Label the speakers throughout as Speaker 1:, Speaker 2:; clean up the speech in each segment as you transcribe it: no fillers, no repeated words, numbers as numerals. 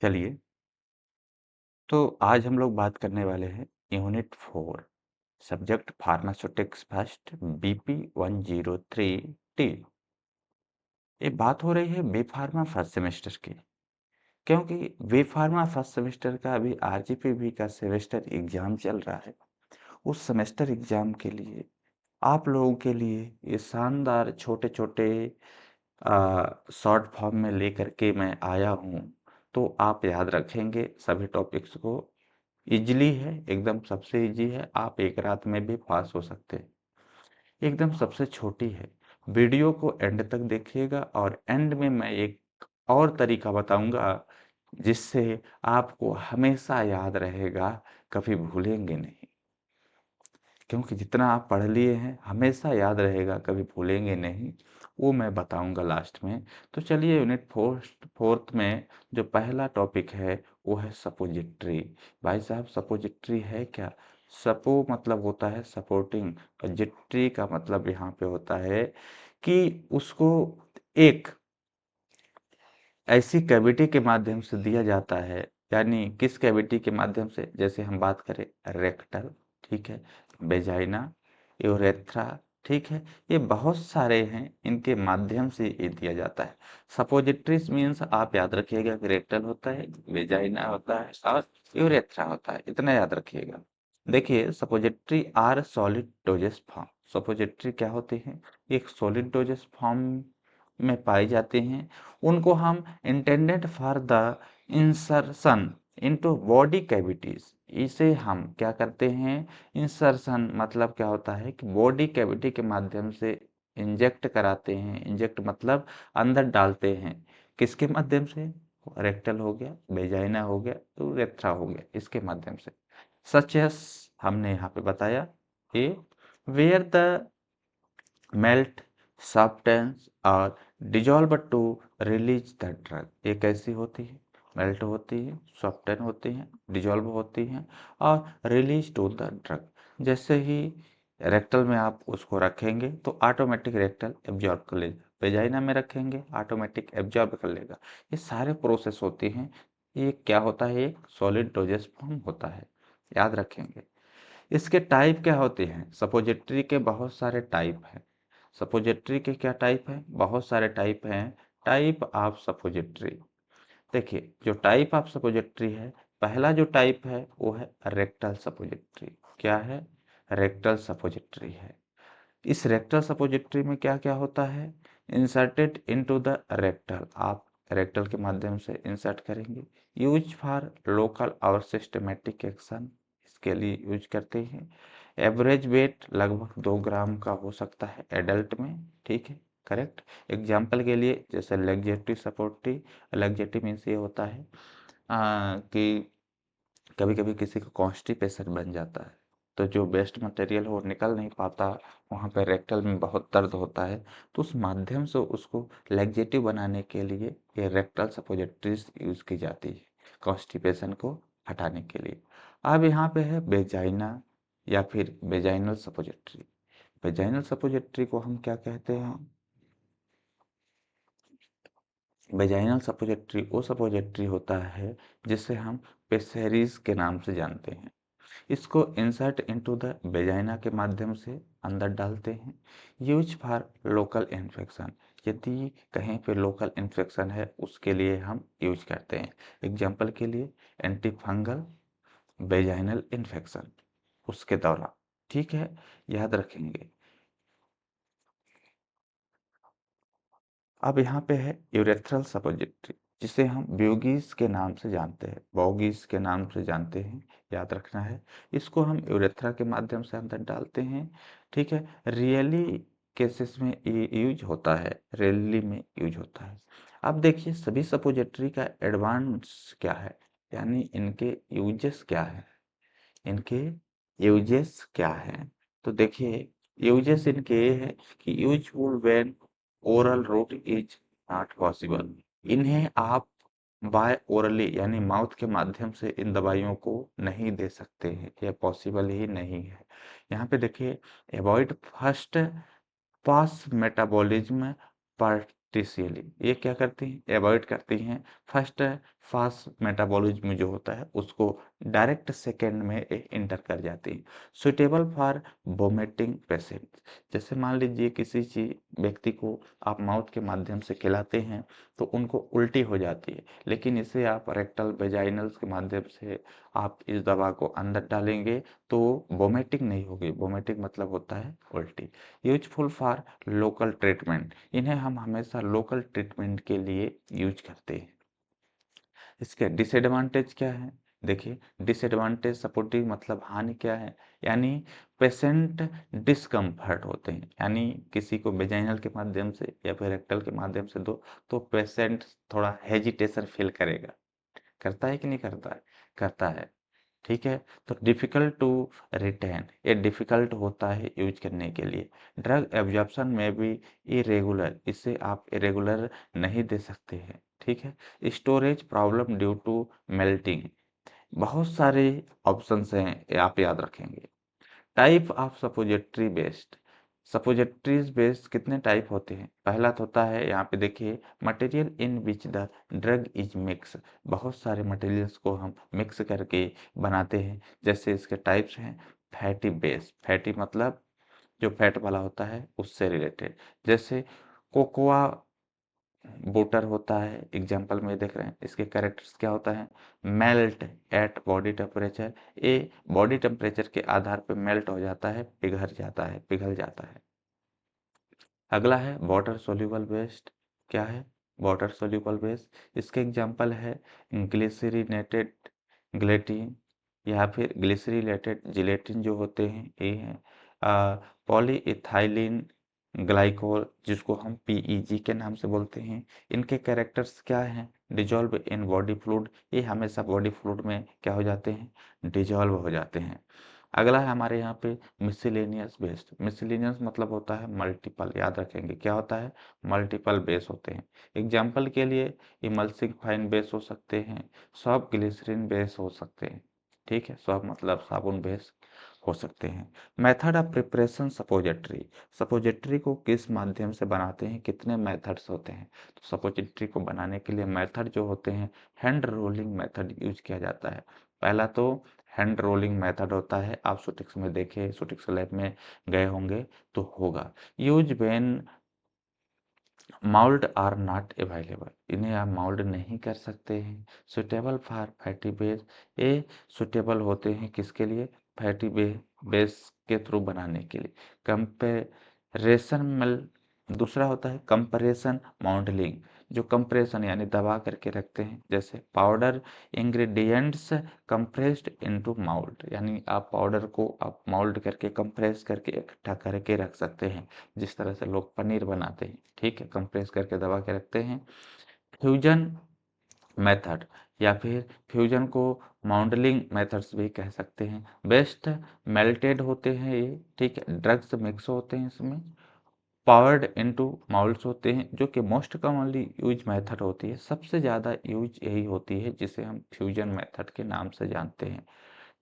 Speaker 1: चलिए, तो आज हम लोग बात करने वाले हैं unit 4 subject pharmaceutics first BP 103 T. ये बात हो रही है बी फार्मा फर्स्ट सेमेस्टर की, क्योंकि बी फार्मा फर्स्ट सेमेस्टर का अभी आरजीपीवी का सेमेस्टर एग्जाम चल रहा है। उस सेमेस्टर एग्जाम के लिए आप लोगों के लिए ये शानदार छोटे छोटे शॉर्ट फॉर्म में लेकर के मैं आया हूँ। तो आप याद रखेंगे सभी टॉपिक्स को। इजली है, एकदम सबसे इजी है, आप एक रात में भी पास हो सकते हैं। एकदम सबसे छोटी है। वीडियो को एंड तक देखिएगा और एंड में मैं एक और तरीका बताऊंगा जिससे आपको हमेशा याद रहेगा, कभी भूलेंगे नहीं। क्योंकि जितना आप पढ़ लिए हैं हमेशा याद रहेगा, कभी भूलेंगे नहीं। वो मैं बताऊंगा लास्ट में। तो चलिए, यूनिट फोर्थ में जो पहला टॉपिक है वो है सपोजिट्री। भाई साहब, सपोजिट्री है क्या? सपो मतलब होता है सपोर्टिंग, और जिट्री का मतलब यहाँ पे होता है कि उसको एक ऐसी कैविटी के माध्यम से दिया जाता है। यानी किस कैविटी के माध्यम से? जैसे हम बात करें रेक्टल, ठीक है, वेजाइना, यूरेथ्रा, ठीक है, ये बहुत सारे हैं, इनके माध्यम से ये दिया जाता है। सपोजिटरीज मीन्स आप याद रखिएगा कि रेक्टल होता है, वेजाइना होता है और यूरेथ्रा होता है, इतना याद रखिएगा। देखिए, suppository are solid doses form. Suppository क्या होते हैं? एक सॉलिड डोजेस फॉर्म में पाई जाते हैं। उनको हम intended for the insertion into body cavities, इसे हम क्या करते हैं? इंसर्शन मतलब क्या होता है कि बॉडी कैविटी के माध्यम से इंजेक्ट कराते हैं। इंजेक्ट मतलब अंदर डालते हैं। किसके माध्यम से? रेक्टल हो गया, वेजाइना हो गया, तो रेक्ट्रा हो गया, इसके माध्यम से। सच एस हमने यहाँ पे बताया a where the melt substance और dissolve to release the drug. ये कैसी होती है? मेल्ट होती है, सॉफ्टन होती हैं, डिजॉल्व होती हैं और रिलीज टू द ड्रग। जैसे ही रेक्टल में आप उसको रखेंगे तो ऑटोमेटिक रेक्टल एब्जॉर्ब कर लेगा, वेजाइना में रखेंगे ऑटोमेटिक एब्जॉर्ब कर लेगा। ये सारे प्रोसेस होती हैं। ये क्या होता है? एक सॉलिड डोजेस फॉर्म होता है, याद रखेंगे। इसके टाइप क्या होते हैं? सपोजिटरी के बहुत सारे टाइप हैं। सपोजिटरी के क्या टाइप हैं? बहुत सारे टाइप हैं। Type of suppository. देखिए, जो टाइप ऑफ सपोजिटरी है, पहला जो टाइप है वो है रेक्टल सपोजिटरी। क्या है? रेक्टल सपोजिटरी है। इस रेक्टल सपोजिटरी में क्या क्या होता है? इंसर्टेड इनटू द रेक्टल, आप रेक्टल के माध्यम से इंसर्ट करेंगे। यूज फॉर लोकल और सिस्टमेटिक एक्शन, इसके लिए यूज करते हैं। एवरेज वेट लगभग 2 ग्राम का हो सकता है एडल्ट में, ठीक है, करेक्ट। एग्जाम्पल के लिए जैसे लग्जेटिव सपोर्टिव, लग्जेटिव मीन्स ये होता है कि कभी कभी किसी को कॉन्स्टिपेशन बन जाता है, तो जो वेस्ट मटेरियल हो निकल नहीं पाता, वहाँ पे रेक्टल में बहुत दर्द होता है, तो उस माध्यम से उसको लैक्सेटिव बनाने के लिए ये रेक्टल सपोजिटरीज यूज की जाती है, कॉन्स्टिपेशन को हटाने के लिए। अब यहाँ पे है वेजाइना या फिर वेजाइनल सपोजिटरी। वेजाइनल सपोजिटरी को हम क्या कहते हैं? वेजाइनल सपोजिटरी वो सपोजिटरी होता है जिसे हम पेसेरीज के नाम से जानते हैं। इसको इंसर्ट इनटू द वेजाइना के माध्यम से अंदर डालते हैं। यूज फॉर लोकल इन्फेक्शन, यदि कहीं पे लोकल इन्फेक्शन है उसके लिए हम यूज करते हैं। एग्जाम्पल के लिए एंटी फंगल वेजाइनल इन्फेक्शन, उसके दौरान, ठीक है, याद रखेंगे। अब यहाँ पे है यूरेथ्रल सपोजिटरी, जिसे हम ब्यूगीज के नाम से जानते हैं, बॉगीज के नाम से जानते हैं, याद रखना है। इसको हम यूरेथ्रा के माध्यम से अंदर डालते हैं, ठीक है। रियली केसेस में ये यूज होता है, रेयरली में यूज होता है। अब देखिए, सभी सपोजिटरी का एडवांस क्या है, यानी इनके यूजेस क्या है, इनके यूजेस क्या है। तो देखिए, यूजेस इनके ये है कि useful when oral route is not possible. इन्हें आप बाय ओरली यानी माउथ के माध्यम से इन दवाइयों को नहीं दे सकते हैं, यह पॉसिबल ही नहीं है। यहाँ पे देखिए, अवॉइड फर्स्ट पास मेटाबॉलिज्म पार्टिशियली, ये क्या करती हैं? अवॉइड करती हैं फर्स्ट फास्ट मेटाबॉलिज्म जो होता है उसको डायरेक्ट सेकेंड में इंटर कर जाती है। सुटेबल फॉर वोमिटिंग पेशेंट, जैसे मान लीजिए किसी चीज व्यक्ति को आप माउथ के माध्यम से खिलाते हैं तो उनको उल्टी हो जाती है, लेकिन इसे आप रेक्टल वेजाइनल्स के माध्यम से आप इस दवा को अंदर डालेंगे तो वोमिटिंग नहीं होगी। वोमिटिंग मतलब होता है उल्टी। यूजफुल फॉर लोकल ट्रीटमेंट, इन्हें हम हमेशा लोकल ट्रीटमेंट के लिए यूज करते हैं। इसके डिसएडवांटेज क्या है? देखिए, डिसएडवांटेज सपोर्टिव मतलब हानि क्या है, यानी पेशेंट डिस्कम्फर्ट होते हैं, यानी किसी को वेजाइनल के माध्यम से या फिर रेक्टल के माध्यम से दो तो पेशेंट थोड़ा हेजिटेशन फील करेगा। करता है कि नहीं करता है? करता है। ठीक है, तो डिफिकल्ट टू रिटेन, ये डिफिकल्ट होता है यूज करने के लिए। ड्रग एब्जॉर्प्शन में भी इरेगुलर, इसे आप इरेगुलर नहीं दे सकते हैं। ठीक है, storage problem due to melting, बहुत सारे ऑप्शंस हैं, ये आप याद रखेंगे। Type of suppository based, suppositories based कितने टाइप होते हैं? पहला तो होता है, यहाँ पे देखिए, material in which the drug is mix, बहुत सारे मटेरियल्स को हम मिक्स करके बनाते हैं। जैसे इसके टाइप्स हैं, फैटी बेस, फैटी मतलब जो फैट वाला होता है उससे रिलेटेड, जैसे कोकोआ बूटर होता है, एग्जाम्पल में देख रहे हैं। इसके कैरेक्टर्स क्या होता है? मेल्ट एट बॉडी टेम्परेचर, ये बॉडी टेम्परेचर के आधार पे मेल्ट हो जाता है, पिघल जाता है, पिघल जाता है। अगला है वाटर सोल्यूबल वेस्ट, क्या है? वाटर सोल्यूबल वेस्ट, इसके एग्जाम्पल है ग्लिसरीनेटेड ग्लेटिन या फिर ग्लिसरीनेटेड जिलेटिन जो होते हैं, ये हैं पॉलीइथाइलिन ग्लाइकोल जिसको हम पीईजी के नाम से बोलते हैं। इनके कैरेक्टर्स क्या हैं? डिजॉल्व इन बॉडी फ्लूइड, ये हमेशा बॉडी फ्लूइड में क्या हो जाते हैं? डिजॉल्व हो जाते हैं। अगला है हमारे यहाँ पे मिसलेनियस बेस्ड, मिसलेनियस मतलब होता है मल्टीपल, याद रखेंगे क्या होता है? मल्टीपल बेस होते हैं। एग्जाम्पल के लिए इमल्सिंग फाइन बेस हो सकते हैं, सॉफ्ट ग्लिसरीन बेस हो सकते हैं। ठीक है, सॉफ्ट मतलब साबुन बेस हो सकते हैं। Method of preparation suppository, suppository को किस माध्यम से बनाते हैं? कितने मेथड्स होते हैं? तो सपोजिटरी को बनाने के लिए मेथड जो होते हैं, हैंड रोलिंग मेथड यूज किया जाता है। पहला तो हैंड रोलिंग मेथड होता है, आप सुटिक्स में देखे, सुटिक्स लैब में गए होंगे तो होगा। Use when mould are not available, इन्हें आप माउल्ड नहीं कर सकते हैं। सुटेबल फॉर फैटी बेस, ये सुटेबल होते हैं किसके लिए? फैटी बेस के थ्रू बनाने के लिए। कंपेरेशन मल, दूसरा होता है कंप्रेशन माउंडलिंग, जो कंप्रेशन यानी दबा करके रखते हैं, जैसे powder ingredients compressed into mould, यानी आप पाउडर को आप माउल्ड करके कंप्रेस करके इकट्ठा करके रख सकते हैं, जिस तरह से लोग पनीर बनाते हैं। ठीक है, कंप्रेस करके दबा के रखते हैं। फ्यूजन मेथड या फिर फ्यूजन को माउंडलिंग मेथड्स भी कह सकते हैं। बेस्ट मेल्टेड होते हैं ये, ठीक है, ड्रग्स मिक्स होते हैं इसमें, पावर्ड इनटू माउल्ड्स होते हैं, जो कि मोस्ट कॉमनली यूज मेथड होती है, सबसे ज़्यादा यूज यही होती है जिसे हम फ्यूजन मेथड के नाम से जानते हैं।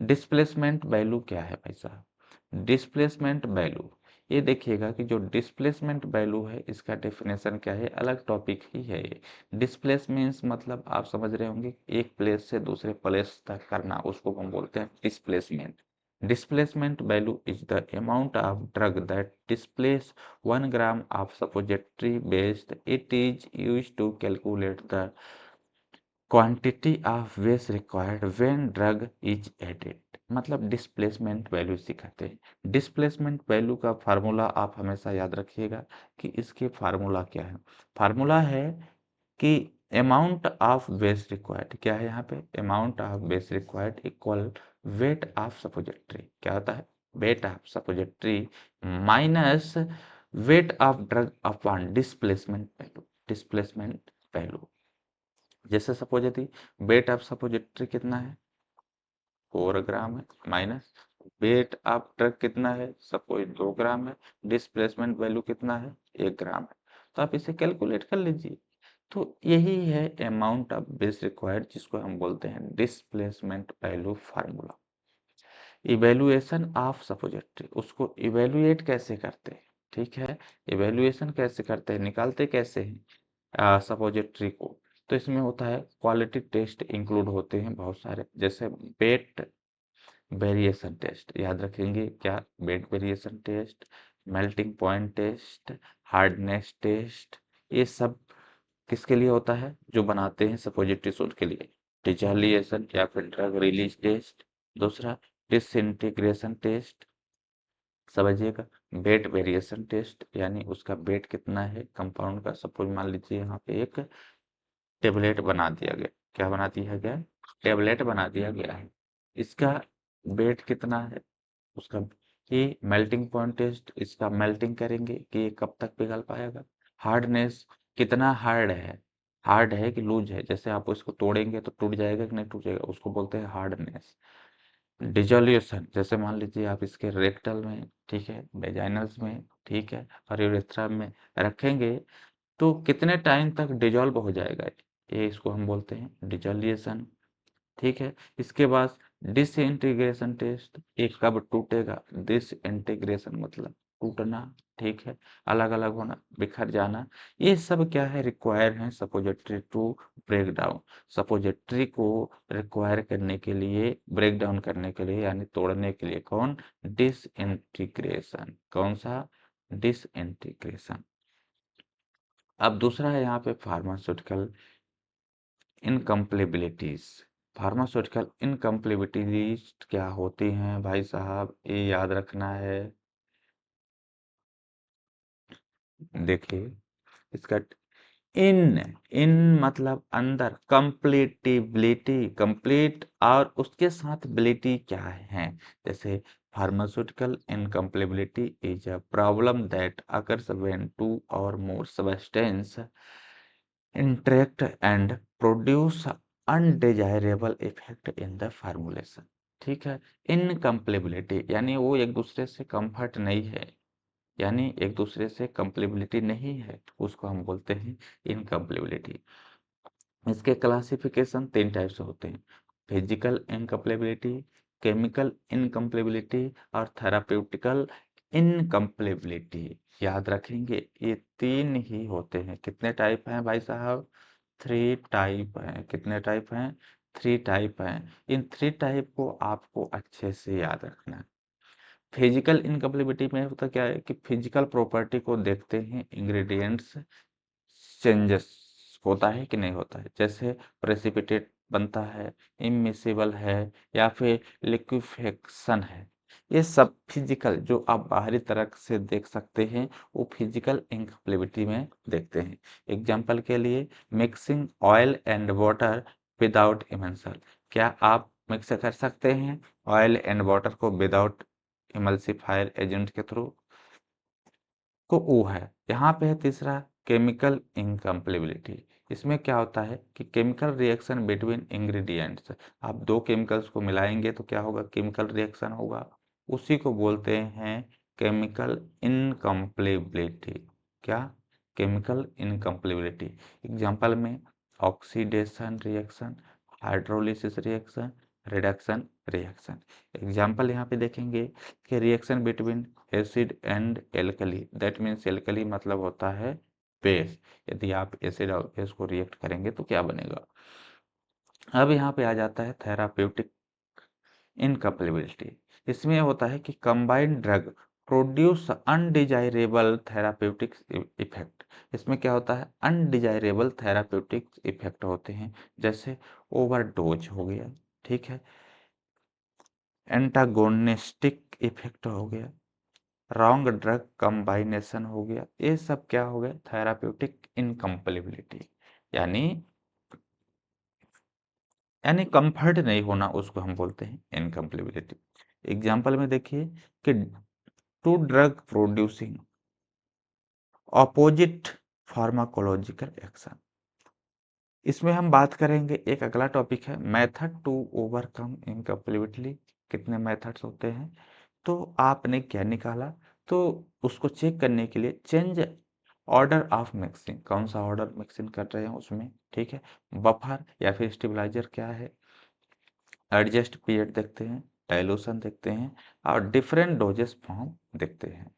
Speaker 1: डिस्प्लेसमेंट वैल्यू क्या है भाई साहब? डिस्प्लेसमेंट वैल्यू, ये देखिएगा कि जो डिस्प्लेसमेंट वैल्यू है इसका डेफिनेशन क्या है, अलग टॉपिक ही है ये। डिस्प्लेस मीन्स मतलब आप समझ रहे होंगे, एक प्लेस से दूसरे प्लेस तक करना, उसको हम बोलते हैं displacement. Displacement value is the amount of drug that displace 1 gram of suppository based. It is used to calculate the quantity of waste required when drug is added. मतलब डिस्प्लेसमेंट वैल्यू सिखाते हैं। Displacement value का formula आप हमेशा याद रखिएगा कि इसके फार्मूला क्या है। फार्मूला है कि अमाउंट ऑफ वेस्ट रिक्वायर्ड, क्या है यहाँ पे? Amount of waste required equal weight of suppository, क्या होता है? Weight of suppository minus weight of drug upon displacement value, displacement value. जैसे सपोज यदि वेट ऑफ सपोजिटरी कितना है? 4 ग्राम है, माइनस वेट ऑफ ड्रग कितना है? सपोज 2 ग्राम है, डिस्प्लेसमेंट वैल्यू कितना है? 1 ग्राम है। तो आप इसे कैलकुलेट कर लीजिए। तो यही है अमाउंट ऑफ बेस रिक्वायर्ड, जिसको हम बोलते हैं displacement value formula. Evaluation of suppository, उसको इवेल्युएट कैसे करते हैं? ठीक है, इवेल्युएशन कैसे करते हैं, निकालते कैसे हैं सपोजिटरी को? तो इसमें होता है क्वालिटी टेस्ट इंक्लूड होते हैं बहुत सारे, जैसे वेट वेरिएशन टेस्ट, याद रखेंगे क्या, weight variation test, melting point test, hardness test, ये सब किसके लिए होता है, जो बनाते हैं सपोजिटरी सोल के लिए। डिसोलिएशन या फिर ड्रग रिलीज टेस्ट। दूसरा डिसइंटीग्रेशन टेस्ट, समझिएगा। वेट वेरिएशन टेस्ट, यानी उसका वेट कितना है कंपाउंड का, सपोज मान लीजिए यहाँ पे एक टेबलेट बना दिया गया, क्या बना दिया गया, टेबलेट बना दिया गया है, इसका वेट कितना है उसका, ये मेल्टिंग पॉइंट टेस्ट, इसका मेल्टिंग करेंगे कि ये कब तक पिघल पाएगा। हार्डनेस, कितना हार्ड है कि लूज है, जैसे आप इसको तोड़ेंगे तो टूट जाएगा कि नहीं टूट जाएगा, उसको बोलते हैं हार्डनेस। डिजोल्यूशन, जैसे मान लीजिए आप इसके रेक्टल में, ठीक है, वेजाइनल्स में, ठीक है, और यूरेथ्रा में रखेंगे तो कितने टाइम तक डिजॉल्व हो जाएगा, ये इसको हम बोलते हैं डिजोल्यूशन। ठीक है, इसके बाद डिसइंटीग्रेशन टेस्ट, ये कब टूटेगा, डिसइंटीग्रेशन मतलब टूटना, ठीक है, अलग अलग होना, बिखर जाना, ये सब क्या है, रिक्वायर है suppository to break down. Suppository को रिक्वायर करने के लिए, ब्रेक डाउन करने के लिए, यानी तोड़ने के लिए, कौन, डिसइंटीग्रेशन, कौन सा, डिसइंटीग्रेशन। अब दूसरा है यहाँ पे फार्मास्यूटिकल इनकम्पेलेबिलिटीज। फार्मास्यूटिकल इनकम्पेलेबिलिटीज क्या होती हैं भाई साहब, ये याद रखना है। देखिए इसका इन इन मतलब अंदर, कंप्लीटिबिलिटी, कंप्लीट, और उसके साथ बिलिटी क्या है, जैसे pharmaceutical incompatibility is a problem that occurs when two or more substance interact and produce undesirable effect in the formulation। ठीक है, इनकम्पेलेबिलिटी यानी वो एक दूसरे से कंफर्ट नहीं है, यानी एक दूसरे से कंपेलेबिलिटी नहीं है, उसको हम बोलते हैं इनकम्पेलेबिलिटी। इसके क्लासिफिकेशन 3 टाइप से होते हैं, फिजिकल इनकम्पेलेबिलिटी, केमिकल इनकम्पेलेबिलिटी और थेराप्यूटिकल इनकम्पेलेबिलिटी। याद रखेंगे ये 3 ही होते हैं। कितने टाइप हैं भाई साहब, 3 टाइप हैं। कितने टाइप हैं, 3 टाइप हैं। इन 3 टाइप को आपको अच्छे से याद रखना है। फिजिकल इनकम्पेलेबिलिटी में होता क्या है कि फिजिकल प्रॉपर्टी को देखते हैं, इंग्रेडिएंट्स चेंजेस होता है कि नहीं होता है, जैसे प्रेसिपिटेट बनता है, इमिसिबल है, या फिर लिक्विफेक्शन है, ये सब फिजिकल जो आप बाहरी तरह से देख सकते हैं, वो फिजिकल इनकम्पेलेबिलिटी में देखते हैं। एग्जाम्पल के लिए mixing oil and water without emulsion, क्या आप मिक्स कर सकते हैं ऑयल एंड वाटर को विदाउट इमल्सिफायर एजेंट के थ्रू, को वो है। यहाँ पे है तीसरा, केमिकल इनकम्पेलेबिलिटी। इसमें क्या होता है कि केमिकल रिएक्शन बिटवीन इंग्रेडिएंट्स, आप 2 केमिकल्स को मिलाएंगे तो क्या होगा, केमिकल रिएक्शन होगा, उसी को बोलते हैं केमिकल इनकम्पेलेबिलिटी। क्या, केमिकल इनकम्पेलेबिलिटी। एग्जाम्पल में oxidation reaction, hydrolysis reaction, reduction reaction. Example यहाँ पे देखेंगे कि reaction between acid and alkali, that means alkali मतलब होता है बेस, यदि आप एसिड और बेस को रिएक्ट करेंगे तो क्या बनेगा। अब यहाँ पे आ जाता है थेराप्यूटिक इनकम्पेलेबिलिटी। इसमें होता है कि combined drug produce undesirable therapeutic effect. इसमें क्या होता है, अनडिजायरेबल थेराप्यूटिक इफेक्ट होते हैं, जैसे ओवरडोज हो गया, ठीक है, एंटागोनिस्टिक इफेक्ट हो गया, रॉन्ग ड्रग कंबाइनेशन हो गया, ये सब क्या हो गया, थेराप्यूटिक इनकम्पेलेबिलिटी, यानी यानी कंफर्ट नहीं होना, उसको हम बोलते हैं इनकम्पेलेबिलिटी। एग्जाम्पल में देखिए कि two drug producing opposite pharmacological action. इसमें हम बात करेंगे, एक अगला टॉपिक है मेथड टू ओवरकम इनकम्पेलेबिलिटी। कितने मेथड्स होते हैं, तो आपने क्या निकाला, तो उसको चेक करने के लिए चेंज ऑर्डर ऑफ मिक्सिंग, कौन सा ऑर्डर मिक्सिंग कर रहे हैं उसमें, ठीक है, बफर या फिर स्टेबलाइजर क्या है, एडजस्ट पीरियड देखते हैं, डाइल्यूशन देखते हैं, और डिफरेंट डोजेस फॉर्म देखते हैं।